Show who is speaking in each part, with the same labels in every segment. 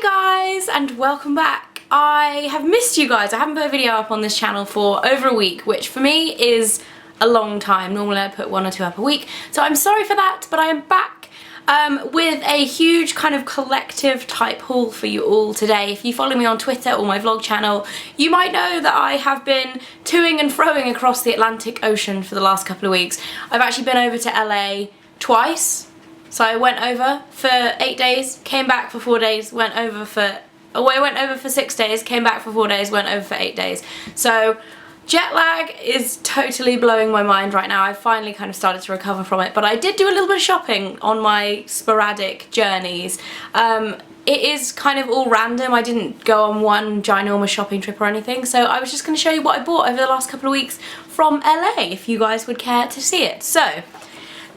Speaker 1: Hi guys and welcome back. I have missed you guys. I haven't put a video up on this channel for over a week, which for me is a long time. Normally I put 1 or 2 up a week, so I'm sorry for that, but I am back with a huge kind of collective type haul for you all today. If you follow me on Twitter or my vlog channel, you might know that I have been toing and froing across the Atlantic Ocean for the last couple of weeks. I've actually been over to LA twice. So I went over for 8 days, came back for 4 days, went over for 6 days, came back for 4 days, went over for 8 days. So jet lag is totally blowing my mind right now. I've finally kind of started to recover from it, but I did do a little bit of shopping on my sporadic journeys. It is kind of all random. I didn't go on one ginormous shopping trip or anything, so I was just going to show you what I bought over the last couple of weeks from LA, if you guys would care to see it. So,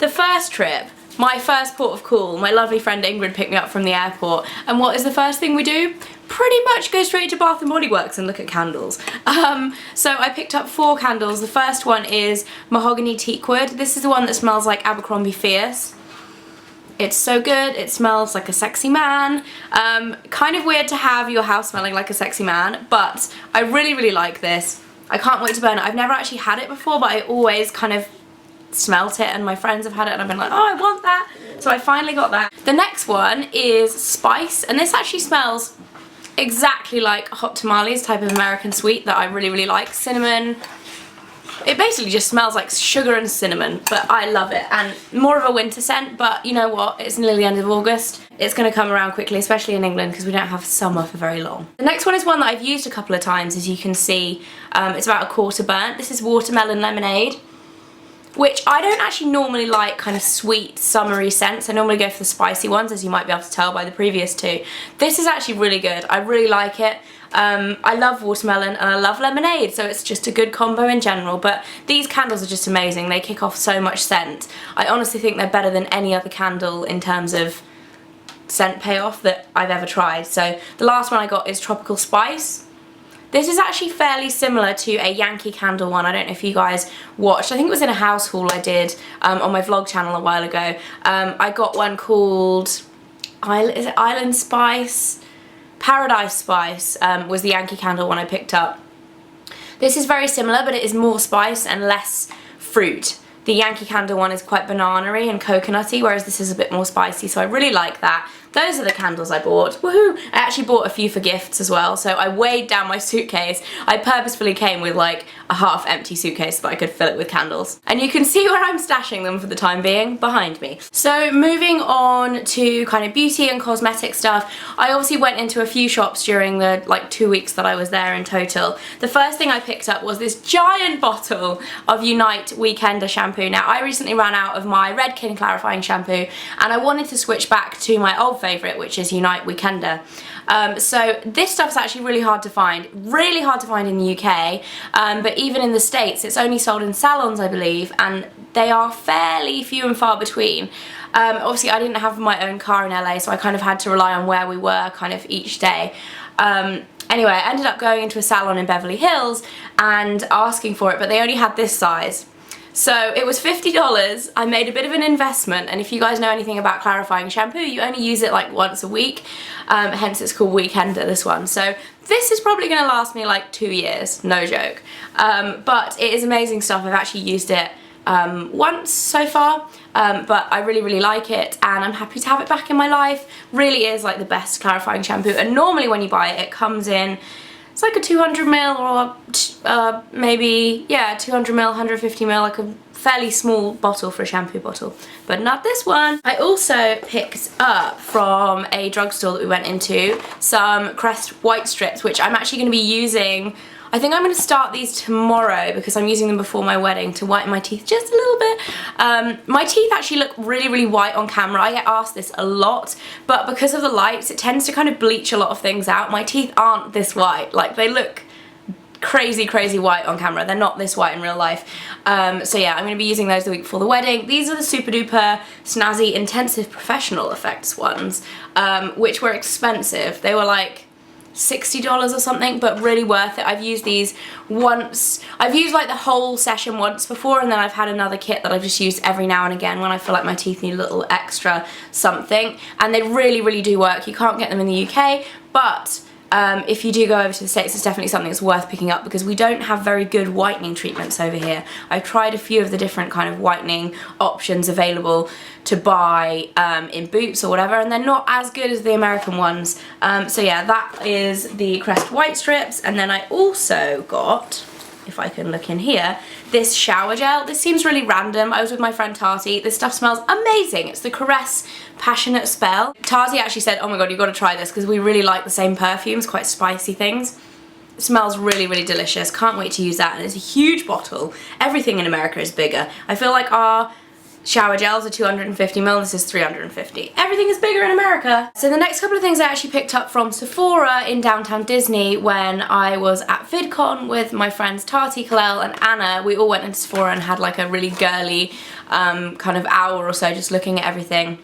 Speaker 1: the first trip, my first port of call, my lovely friend Ingrid picked me up from the airport, and what is the first thing we do? Pretty much go straight to Bath & Body Works and look at candles. So I picked up 4 candles. The first one is Mahogany Teakwood. This is the one that smells like Abercrombie Fierce. It's so good, it smells like a sexy man. Kind of weird to have your house smelling like a sexy man, but I really like this. I can't wait to burn it. I've never actually had it before, but I always kind of smelt it, and my friends have had it and I've been like, oh, I want that. So I finally got that. The next one is Spice, and this actually smells exactly like hot tamales, type of American sweet that I really like. Cinnamon. It basically just smells like sugar and cinnamon, but I love it. And more of a winter scent, but you know what? It's nearly the end of August. It's going to come around quickly, especially in England, because we don't have summer for very long. The next one is one that I've used a couple of times, as you can see. It's about a quarter burnt. This is Watermelon Lemonade, which I don't actually normally like kind of sweet, summery scents. I normally go for the spicy ones, as you might be able to tell by the previous 2. This is actually really good. I really like it. I love watermelon and I love lemonade, so it's just a good combo in general, but these candles are just amazing. They kick off so much scent. I honestly think they're better than any other candle in terms of scent payoff that I've ever tried. So the last one I got is Tropical Spice. This is actually fairly similar to a Yankee Candle one. I don't know if you guys watched. I think it was in a house haul I did on my vlog channel a while ago. I got one called, is it Island Spice? Paradise Spice was the Yankee Candle one I picked up. This is very similar, but it is more spice and less fruit. The Yankee Candle one is quite banana-y and coconutty, whereas this is a bit more spicy, so I really like that. Those are the candles I bought. Woohoo! I actually bought a few for gifts as well, so I weighed down my suitcase. I purposefully came with like a half-empty suitcase so that I could fill it with candles. And you can see where I'm stashing them for the time being, behind me. So moving on to kind of beauty and cosmetic stuff, I obviously went into a few shops during the like 2 weeks that I was there in total. The first thing I picked up was this giant bottle of Unite Weekender shampoo. Now, I recently ran out of my Redken clarifying shampoo, and I wanted to switch back to my old favourite, which is Unite Weekender. So this stuff's actually really hard to find in the UK, but even in the States it's only sold in salons, I believe, and they are fairly few and far between. Obviously I didn't have my own car in LA, so I kind of had to rely on where we were kind of each day. Anyway, I ended up going into a salon in Beverly Hills and asking for it, but they only had this size. So it was $50. I made a bit of an investment, and if you guys know anything about clarifying shampoo, you only use it like once a week, hence it's called Weekender, this one. So this is probably going to last me like 2 years, no joke. But it is amazing stuff. I've actually used it once so far, but I really like it, and I'm happy to have it back in my life. Really is like the best clarifying shampoo, and normally when you buy it, it comes in, it's like a 200ml or maybe, yeah, 200ml, 150ml, like a fairly small bottle for a shampoo bottle, but not this one. I also picked up from a drugstore that we went into some Crest white strips, which I'm actually going to be using. I think I'm going to start these tomorrow because I'm using them before my wedding to whiten my teeth just a little bit. My teeth actually look really white on camera. I get asked this a lot, but because of the lights, it tends to kind of bleach a lot of things out. My teeth aren't this white. Like, they look crazy white on camera. They're not this white in real life. So yeah, I'm going to be using those the week before the wedding. These are the super duper snazzy intensive professional effects ones, which were expensive. They were like $60 or something, but really worth it. I've used these once. I've used like the whole session once before, and then I've had another kit that I've just used every now and again when I feel like my teeth need a little extra something, and they really do work. You can't get them in the UK, but if you do go over to the States, it's definitely something that's worth picking up because we don't have very good whitening treatments over here. I've tried a few of the different kind of whitening options available to buy in Boots or whatever, and they're not as good as the American ones. So yeah, that is the Crest White Strips, and then I also got, if I can look in here, this shower gel. This seems really random. I was with my friend Tati. This stuff smells amazing. It's the Caress Passionate Spell. Tati actually said, oh my god, you've got to try this because we really like the same perfumes, quite spicy things. It smells really delicious. Can't wait to use that, and it's a huge bottle. Everything in America is bigger. I feel like our shower gels are 250ml, this is 350. Everything is bigger in America. So the next couple of things I actually picked up from Sephora in downtown Disney when I was at VidCon with my friends Tati, Kalel and Anna. We all went into Sephora and had like a really girly kind of hour or so just looking at everything.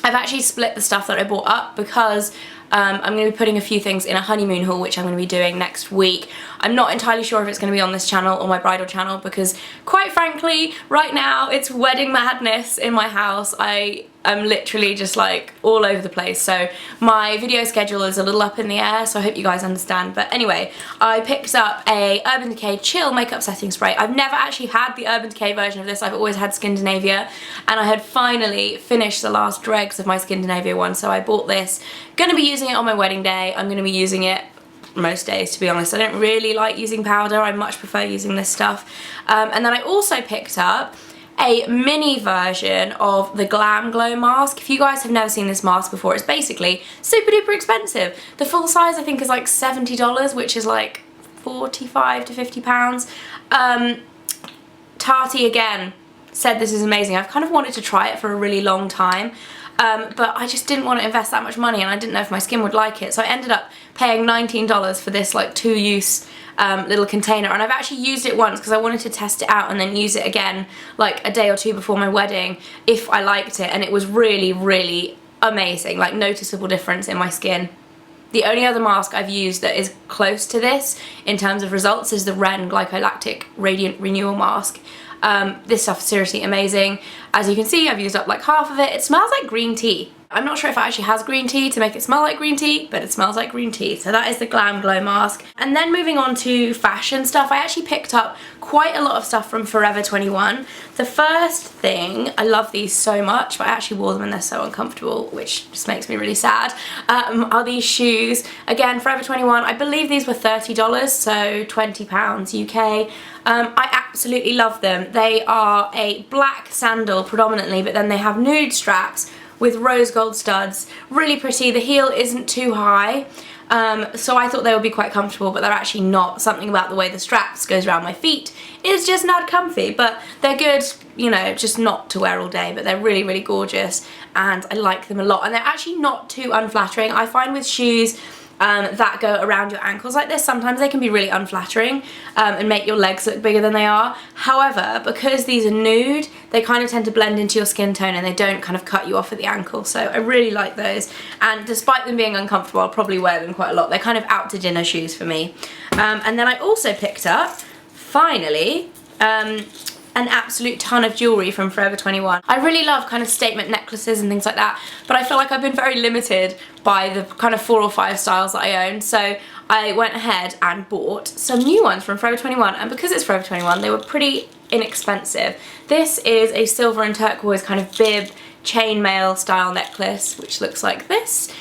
Speaker 1: I've actually split the stuff that I bought up because I'm going to be putting a few things in a honeymoon haul, which I'm going to be doing next week. I'm not entirely sure if it's going to be on this channel or my bridal channel because, quite frankly, right now it's wedding madness in my house. I'm literally just like all over the place, so my video schedule is a little up in the air, so I hope you guys understand. But anyway, I picked up a Urban Decay Chill Makeup Setting Spray. I've never actually had the Urban Decay version of this. I've always had Skindinavia, and I had finally finished the last dregs of my Skindinavia one, so I bought this. Gonna be using it on my wedding day. I'm gonna be using it most days, to be honest. I don't really like using powder. I much prefer using this stuff. And then I also picked up a mini version of the Glam Glow mask. If you guys have never seen this mask before, it's basically super duper expensive. The full size I think is like $70, which is like 45 to 50 pounds. Tati again said this is amazing. I've kind of wanted to try it for a really long time. But I just didn't want to invest that much money, and I didn't know if my skin would like it, so I ended up paying $19 for this like 2-use little container, and I've actually used it once because I wanted to test it out and then use it again like a day or two before my wedding if I liked it, and it was really amazing, like noticeable difference in my skin. The only other mask I've used that is close to this in terms of results is the Ren Glycolactic Radiant Renewal Mask. This stuff is seriously amazing. As you can see, I've used up like half of it. It smells like green tea. I'm not sure if it actually has green tea to make it smell like green tea, but it smells like green tea. So that is the Glam Glow mask. And then moving on to fashion stuff, I actually picked up quite a lot of stuff from Forever 21. The first thing, I love these so much, but I actually wore them and they're so uncomfortable, which just makes me really sad, are these shoes. Again, Forever 21, I believe these were $30, so £20 UK. I absolutely love them. They are a black sandal predominantly, but then they have nude straps with rose gold studs. Really pretty. The heel isn't too high, so I thought they would be quite comfortable, but they're actually not. Something about the way the straps goes around my feet is just not comfy, but they're good, you know, just not to wear all day, but they're really gorgeous, and I like them a lot, and they're actually not too unflattering. I find with shoes that go around your ankles like this, sometimes they can be really unflattering and make your legs look bigger than they are. However, because these are nude, they kind of tend to blend into your skin tone and they don't kind of cut you off at the ankle, so I really like those, and despite them being uncomfortable, I'll probably wear them quite a lot. They're kind of out to dinner shoes for me. And then I also picked up, finally, an absolute ton of jewellery from Forever 21. I really love kind of statement necklaces and things like that, but I feel like I've been very limited by the kind of 4 or 5 styles that I own, so I went ahead and bought some new ones from Forever 21, and because it's Forever 21, they were pretty inexpensive. This is a silver and turquoise kind of bib chainmail style necklace, which looks like this,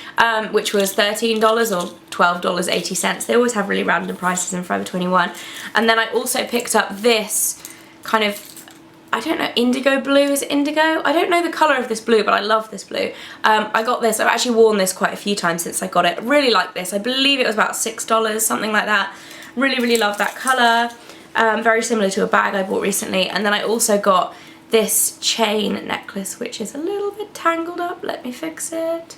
Speaker 1: which was $13 or $12.80. They always have really random prices in Forever 21. And then I also picked up this kind of, I don't know, indigo blue, is it indigo? I don't know the colour of this blue, but I love this blue. I got this, I've actually worn this quite a few times since I got it. Really like this. I believe it was about $6, something like that. Really love that colour. Very similar to a bag I bought recently. And then I also got this chain necklace, which is a little bit tangled up. Let me fix it.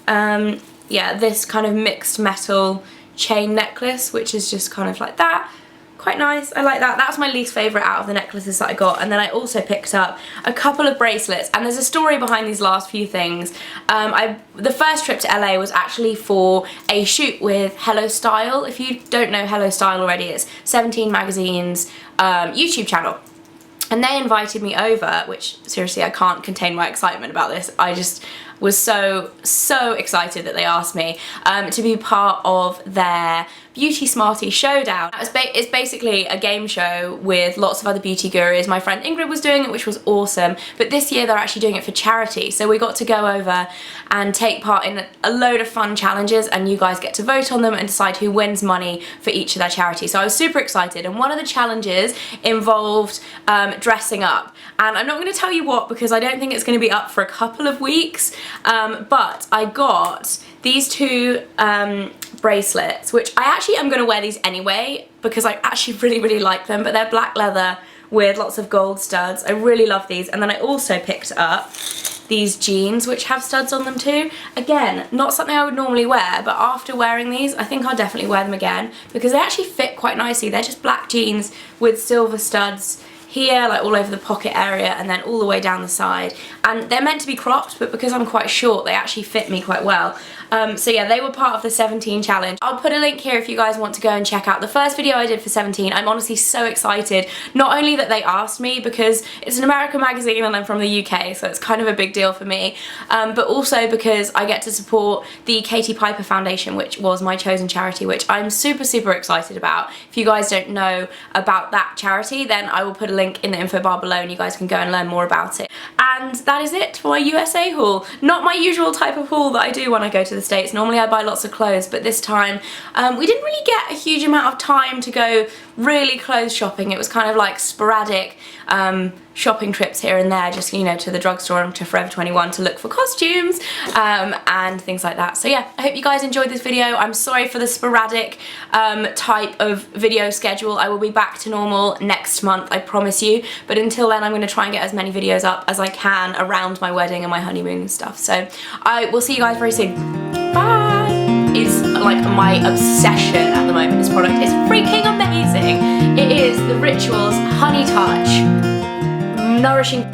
Speaker 1: Yeah, this kind of mixed metal chain necklace, which is just kind of like that. quite nice. I like that. That's my least favourite out of the necklaces that I got. And then I also picked up a couple of bracelets, and there's a story behind these last few things. The first trip to LA was actually for a shoot with Hello Style. If you don't know Hello Style already, it's 17 Magazine's YouTube channel. And they invited me over, which seriously I can't contain my excitement about this. I just was so excited that they asked me to be part of their Beauty Smarty Showdown. It's basically a game show with lots of other beauty gurus. My friend Ingrid was doing it, which was awesome, but this year they're actually doing it for charity. So we got to go over and take part in a load of fun challenges, and you guys get to vote on them and decide who wins money for each of their charities. So I was super excited, and one of the challenges involved dressing up. And I'm not going to tell you what, because I don't think it's going to be up for a couple of weeks, but I got these two bracelets, which I actually am going to wear these anyway because I actually really like them, but they're black leather with lots of gold studs. I really love these. And then I also picked up these jeans which have studs on them too. Again, not something I would normally wear, but after wearing these I think I'll definitely wear them again because they actually fit quite nicely. They're just black jeans with silver studs here, like all over the pocket area, and then all the way down the side. And they're meant to be cropped, but because I'm quite short, they actually fit me quite well. So yeah, they were part of the 17 challenge. I'll put a link here if you guys want to go and check out the first video I did for 17. I'm honestly so excited, not only that they asked me because it's an American magazine and I'm from the UK, so it's kind of a big deal for me, but also because I get to support the Katie Piper Foundation, which was my chosen charity, which I'm super excited about. If you guys don't know about that charity, then I will put a link in the info bar below and you guys can go and learn more about it. And that is it for my USA haul. Not my usual type of haul that I do when I go to the States. Normally I buy lots of clothes, but this time we didn't really get a huge amount of time to go really clothes shopping. It was kind of like sporadic shopping trips here and there, just, you know, to the drugstore and to Forever 21 to look for costumes and things like that. So yeah, I hope you guys enjoyed this video. I'm sorry for the sporadic type of video schedule. I will be back to normal next month, I promise you, but until then I'm going to try and get as many videos up as I can around my wedding and my honeymoon and stuff. So I will see you guys very soon. Bye! Is like my obsession at the moment. This product is freaking amazing. It is the Rituals Honey Touch Nourishing